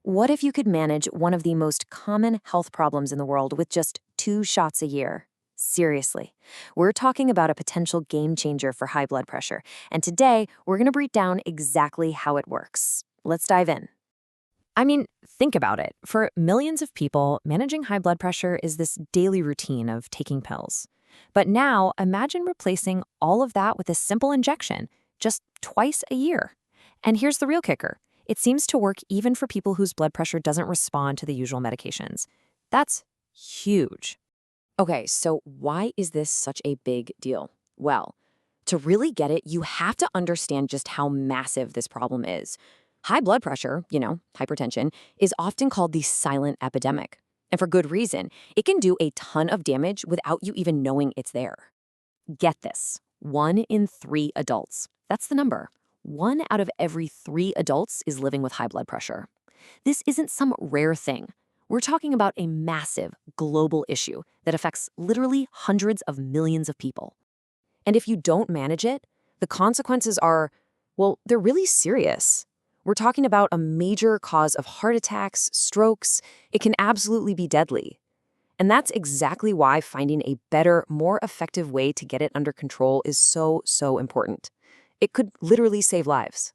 What if you could manage one of the most common health problems in the world with just 2 shots a year? Seriously, we're talking about a potential game changer for high blood pressure. And today, we're going to break down exactly how it works. Let's dive in. I mean, think about it. For millions of people, managing high blood pressure is this daily routine of taking pills. But now, imagine replacing all of that with a simple injection, just twice a year. And here's the real kicker. It seems to work even for people whose blood pressure doesn't respond to the usual medications. That's huge. Okay, so why is this such a big deal? Well, to really get it, you have to understand just how massive this problem is. High blood pressure, hypertension, is often called the silent epidemic. And for good reason. It can do a ton of damage without you even knowing it's there. Get this, 1 in 3 adults. That's the number. 1 out of every 3 adults is living with high blood pressure. This isn't some rare thing. We're talking about a massive global issue that affects literally hundreds of millions of people. And if you don't manage it, the consequences are, well, they're really serious. We're talking about a major cause of heart attacks, strokes. It can absolutely be deadly. And that's exactly why finding a better, more effective way to get it under control is so, so important. It could literally save lives.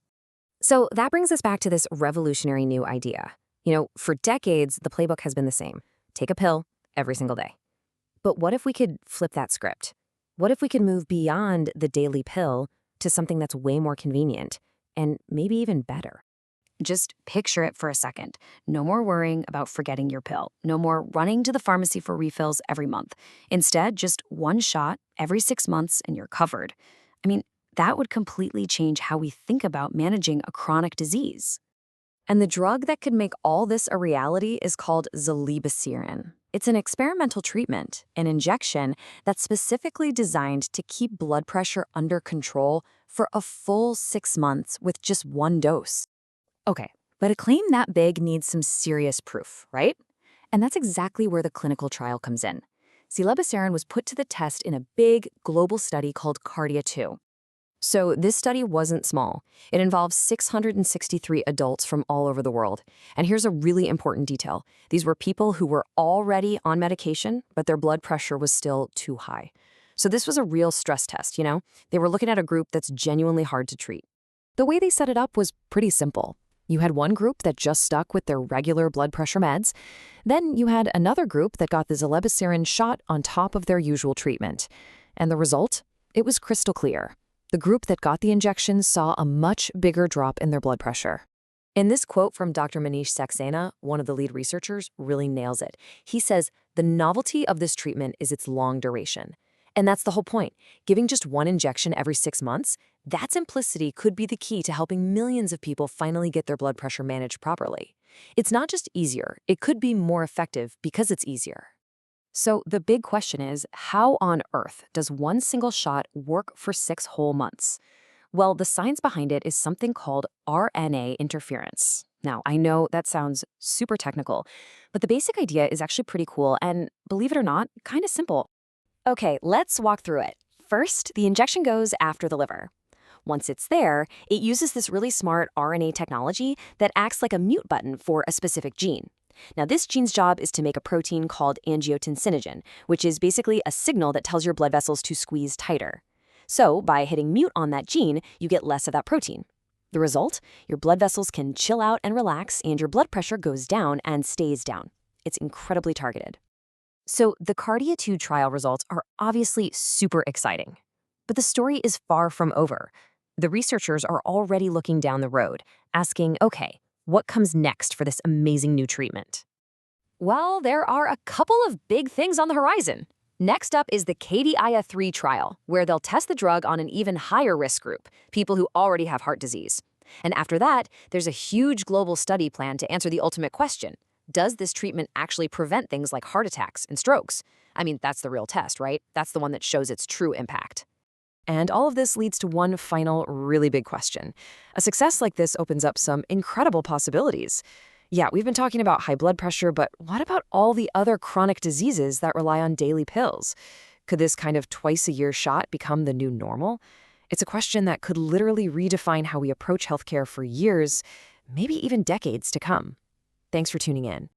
So that brings us back to this revolutionary new idea. For decades, the playbook has been the same. Take a pill every single day. But what if we could flip that script? What if we could move beyond the daily pill to something that's way more convenient and maybe even better? Just picture it for a second. No more worrying about forgetting your pill. No more running to the pharmacy for refills every month. Instead, just 1 shot every 6 months and you're covered. I mean, that would completely change how we think about managing a chronic disease. And the drug that could make all this a reality is called zilebesiran. It's an experimental treatment, an injection that's specifically designed to keep blood pressure under control for a full 6 months with just 1 dose. Okay, but a claim that big needs some serious proof, right? And that's exactly where the clinical trial comes in. Zilebesiran was put to the test in a big global study called KARDIA-2. So this study wasn't small. It involves 663 adults from all over the world. And here's a really important detail. These were people who were already on medication, but their blood pressure was still too high. So this was a real stress test, They were looking at a group that's genuinely hard to treat. The way they set it up was pretty simple. You had one group that just stuck with their regular blood pressure meds. Then you had another group that got the zilebesiran shot on top of their usual treatment. And the result? It was crystal clear. The group that got the injection saw a much bigger drop in their blood pressure. In this quote from Dr. Manish Saxena, one of the lead researchers, really nails it. He says, the novelty of this treatment is its long duration. And that's the whole point. Giving just 1 injection every 6 months, that simplicity could be the key to helping millions of people finally get their blood pressure managed properly. It's not just easier, it could be more effective because it's easier. So the big question is, how on earth does one single shot work for 6 whole months? Well, the science behind it is something called RNA interference. Now, I know that sounds super technical, but the basic idea is actually pretty cool and, believe it or not, kind of simple. Okay, let's walk through it. First, the injection goes after the liver. Once it's there, it uses this really smart RNA technology that acts like a mute button for a specific gene. Now, this gene's job is to make a protein called angiotensinogen, which is basically a signal that tells your blood vessels to squeeze tighter. So, by hitting mute on that gene, you get less of that protein. The result? Your blood vessels can chill out and relax, and your blood pressure goes down and stays down. It's incredibly targeted. So, the KARDIA-2 trial results are obviously super exciting. But the story is far from over. The researchers are already looking down the road, asking, okay, what comes next for this amazing new treatment? Well, there are a couple of big things on the horizon. Next up is the KARDIA-3 trial, where they'll test the drug on an even higher risk group, people who already have heart disease. And after that, there's a huge global study plan to answer the ultimate question. Does this treatment actually prevent things like heart attacks and strokes? I mean, that's the real test, right? That's the one that shows its true impact. And all of this leads to one final really big question. A success like this opens up some incredible possibilities. Yeah, we've been talking about high blood pressure, but what about all the other chronic diseases that rely on daily pills? Could this kind of twice-a-year shot become the new normal? It's a question that could literally redefine how we approach healthcare for years, maybe even decades to come. Thanks for tuning in.